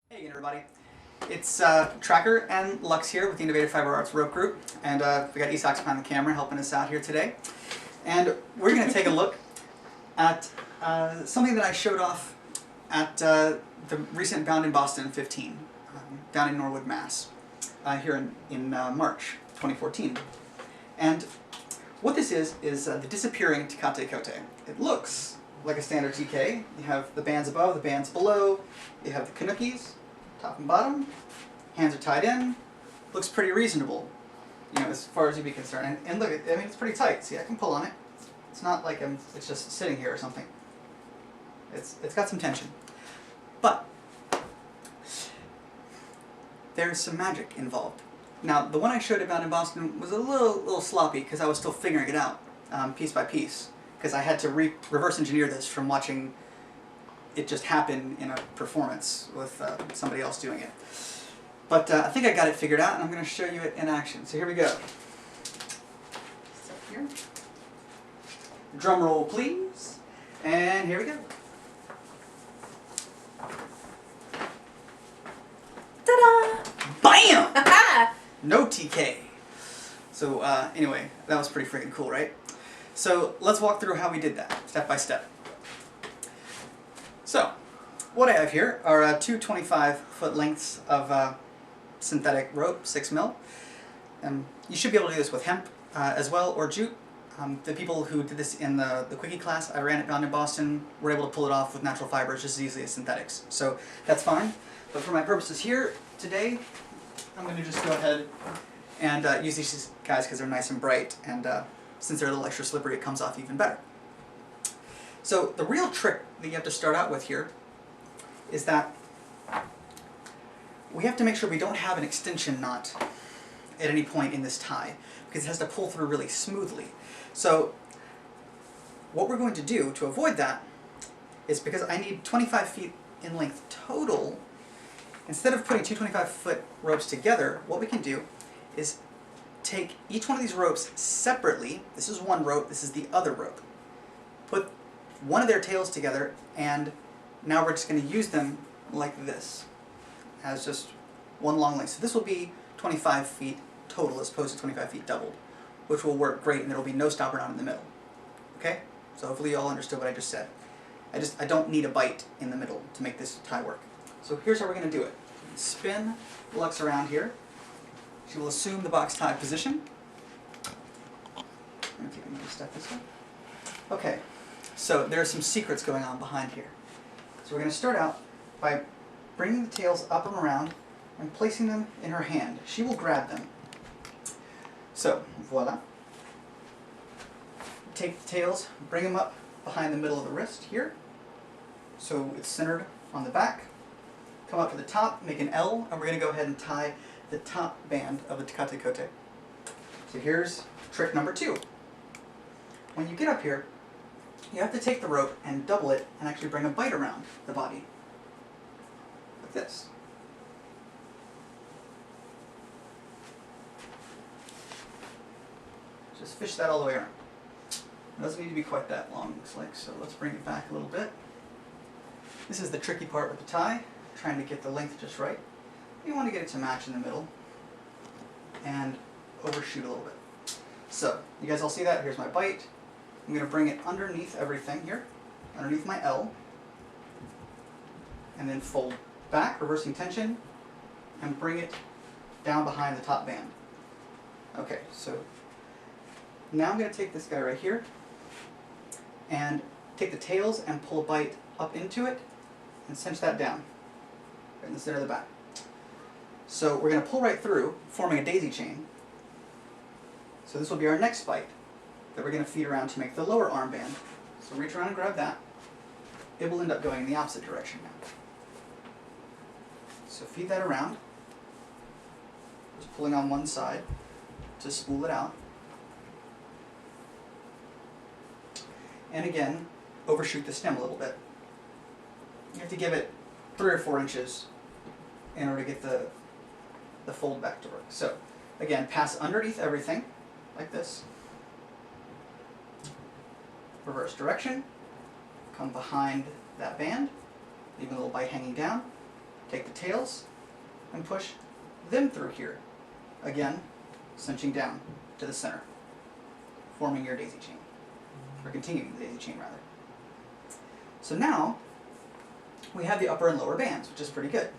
Hey again, everybody. It's Tracker and Lux here with the Innovative Fiber Arts Rope Group, and we got Esox behind the camera helping us out here today. And we're going to take a look at something that I showed off at the recent Bound in Boston 15, down in Norwood, Mass, here in March 2014. And what this is the disappearing TK kote. It looks like a standard TK. You have the bands above, the bands below, you have the kanukis, top and bottom, hands are tied in, looks pretty reasonable, you know, as far as you'd be concerned. And look, I mean, it's pretty tight. See, I can pull on it. It's not like it's just sitting here or something. It's got some tension. But there's some magic involved. Now, the one I showed about in Boston was a little sloppy because I was still figuring it out, piece by piece, because I had to reverse engineer this from watching it just happen in a performance with somebody else doing it. But I think I got it figured out, and I'm going to show you it in action. So here we go. Set here. Drum roll, please. And here we go. Ta-da! Bam! No TK. So anyway, that was pretty freaking cool, right? So let's walk through how we did that, step by step. So, what I have here are two 25-foot lengths of synthetic rope, 6mm. You should be able to do this with hemp as well, or jute. The people who did this in the Quickie class I ran at Bound in Boston were able to pull it off with natural fibers just as easily as synthetics. So that's fine. But for my purposes here today, I'm going to just go ahead and use these guys because they're nice and bright, and since they're a little extra slippery, it comes off even better. So the real trick that you have to start out with here is that we have to make sure we don't have an extension knot at any point in this tie, because it has to pull through really smoothly. So what we're going to do to avoid that is, because I need 25 feet in length total, instead of putting two 25-foot ropes together, what we can do is take each one of these ropes separately. This is one rope, this is the other rope. Put one of their tails together, and now we're just going to use them like this, as just one long length. So this will be 25 feet total as opposed to 25 feet doubled, which will work great, and there will be no stopper knot in the middle. Okay? So hopefully you all understood what I just said. I don't need a bite in the middle to make this tie work. So here's how we're going to do it. Spin Lux around here. She will assume the box tie position. I'm going to take another step this way. Okay, so there are some secrets going on behind here. So we're going to start out by bringing the tails up and around and placing them in her hand. She will grab them. So, voila. Take the tails, bring them up behind the middle of the wrist here, so it's centered on the back. Come up to the top, make an L, and we're going to go ahead and tie the top band of the TK kote. So here's trick number 2. When you get up here, you have to take the rope and double it and actually bring a bite around the body. Like this. Just fish that all the way around. It doesn't need to be quite that long, looks like, so let's bring it back a little bit. This is the tricky part with the tie, trying to get the length just right. You want to get it to match in the middle and overshoot a little bit. So, you guys all see that? Here's my bite. I'm going to bring it underneath everything here, underneath my L, and then fold back, reversing tension, and bring it down behind the top band. Okay, so now I'm going to take this guy right here and take the tails and pull a bite up into it and cinch that down right in the center of the back. So we're going to pull right through, forming a daisy chain. So this will be our next bite that we're going to feed around to make the lower armband. So reach around and grab that. It will end up going in the opposite direction now. So feed that around, just pulling on one side to spool it out. And again, overshoot the stem a little bit. You have to give it 3 or 4 inches in order to get the fold back to work. So again, pass underneath everything, like this. Reverse direction, come behind that band, leave a little bite hanging down, take the tails and push them through here. Again, cinching down to the center, forming your daisy chain, or continuing the daisy chain rather. So now we have the upper and lower bands, which is pretty good.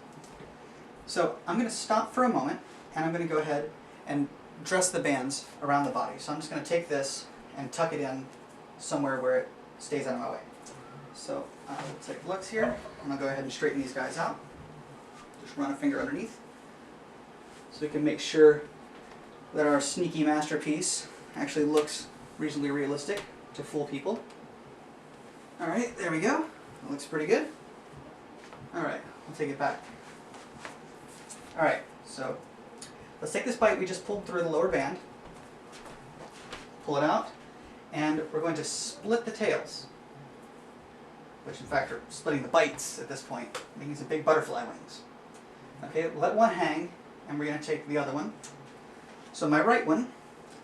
So I'm going to stop for a moment, and I'm going to go ahead and dress the bands around the body. So I'm just going to take this and tuck it in somewhere where it stays out of my way. So we'll take looks here, and I'll go ahead and straighten these guys out. Just run a finger underneath, so we can make sure that our sneaky masterpiece actually looks reasonably realistic to fool people. Alright, there we go. That looks pretty good. Alright, we'll take it back. Alright, so let's take this bite we just pulled through the lower band, pull it out, and we're going to split the tails, which in fact are splitting the bites at this point, making some big butterfly wings. Okay, let one hang, and we're going to take the other one. So my right one,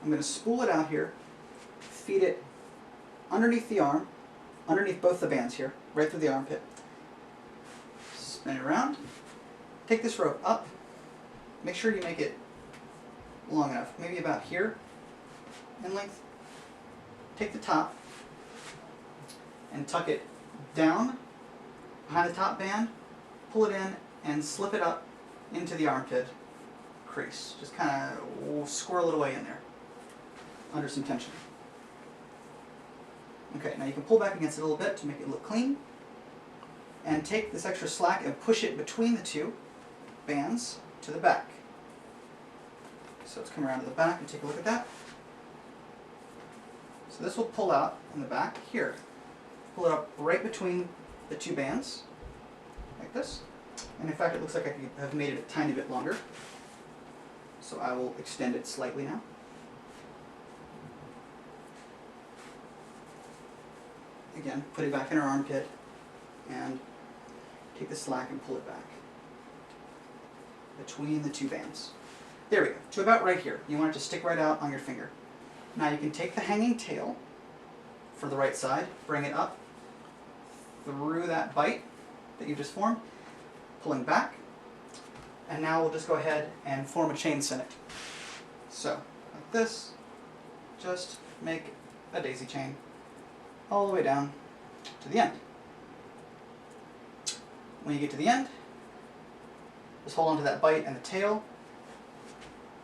I'm going to spool it out here, feed it underneath the arm, underneath both the bands here, right through the armpit. Spin it around, take this rope up, make sure you make it long enough, maybe about here in length. Take the top and tuck it down behind the top band, pull it in, and slip it up into the armpit crease. Just kind of squirrel it away in there, under some tension. Okay, now you can pull back against it a little bit to make it look clean, and take this extra slack and push it between the two bands to the back. So let's come around to the back and take a look at that. So this will pull out in the back here. Pull it up right between the two bands, like this. And in fact, it looks like I could have made it a tiny bit longer. So I will extend it slightly now. Again, put it back in our armpit and take the slack and pull it back between the two bands. There we go, to about right here. You want it to stick right out on your finger. Now you can take the hanging tail for the right side, bring it up through that bite that you just formed, pulling back, and now we'll just go ahead and form a chain sinnet. So, like this, just make a daisy chain all the way down to the end. When you get to the end, just hold on to that bite and the tail,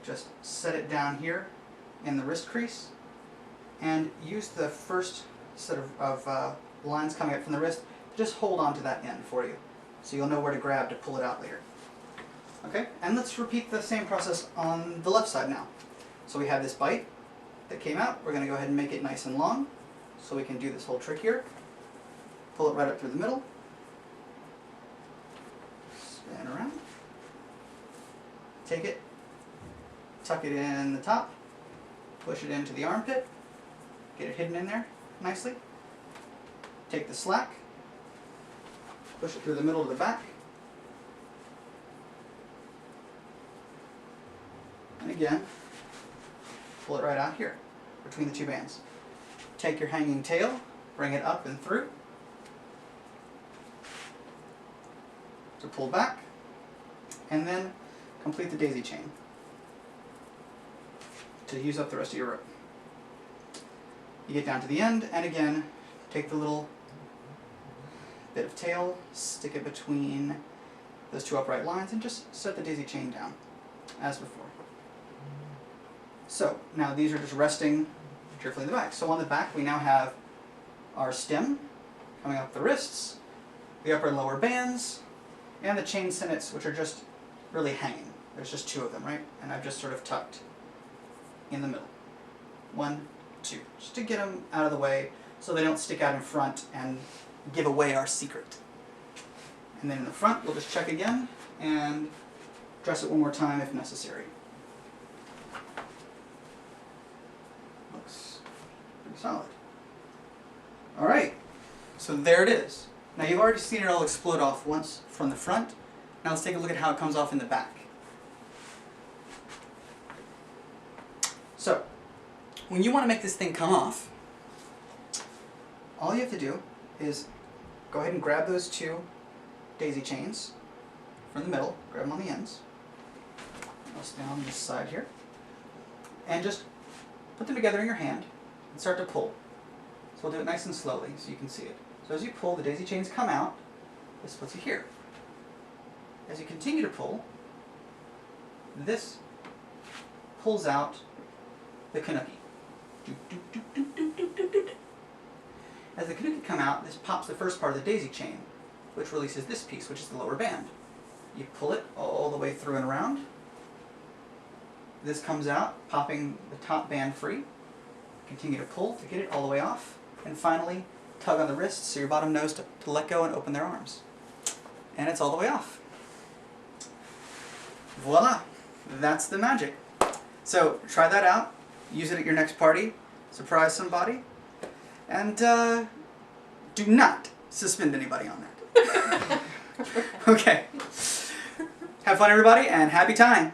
just set it down here in the wrist crease, and use the first set of lines coming up from the wrist to just hold on to that end for you, so you'll know where to grab to pull it out later. Okay, and let's repeat the same process on the left side now. So we have this bite that came out. We're going to go ahead and make it nice and long, so we can do this whole trick here. Pull it right up through the middle, spin around, take it, tuck it in the top, push it into the armpit, get it hidden in there nicely, take the slack, push it through the middle to the back, and again, pull it right out here between the two bands. Take your hanging tail, bring it up and through to pull back, and then complete the daisy chain to use up the rest of your rope. You get down to the end, and again, take the little bit of tail, stick it between those two upright lines, and just set the daisy chain down, as before. So, now these are just resting carefully in the back. So on the back, we now have our stem coming up the wrists, the upper and lower bands, and the chain sinnets, which are just really hanging. There's just two of them, right? And I've just sort of tucked in the middle. 1, 2, just to get them out of the way so they don't stick out in front and give away our secret. And then in the front, we'll just check again and dress it one more time if necessary. Looks pretty solid. Alright, so there it is. Now you've already seen it all explode off once from the front. Now let's take a look at how it comes off in the back. So, when you want to make this thing come off, all you have to do is go ahead and grab those two daisy chains, from the middle, grab them on the ends. I'll stay on this side here. And just put them together in your hand and start to pull. So we'll do it nice and slowly so you can see it. So as you pull, the daisy chains come out. This puts you here. As you continue to pull, this pulls out the kanuki. As the kanuki come out, this pops the first part of the daisy chain, which releases this piece, which is the lower band. You pull it all the way through and around. This comes out, popping the top band free. Continue to pull to get it all the way off. And finally, tug on the wrist so your bottom knows to let go and open their arms. And it's all the way off. Voila! That's the magic. So try that out. Use it at your next party. Surprise somebody. And do not suspend anybody on that. Okay. Have fun, everybody, and happy time.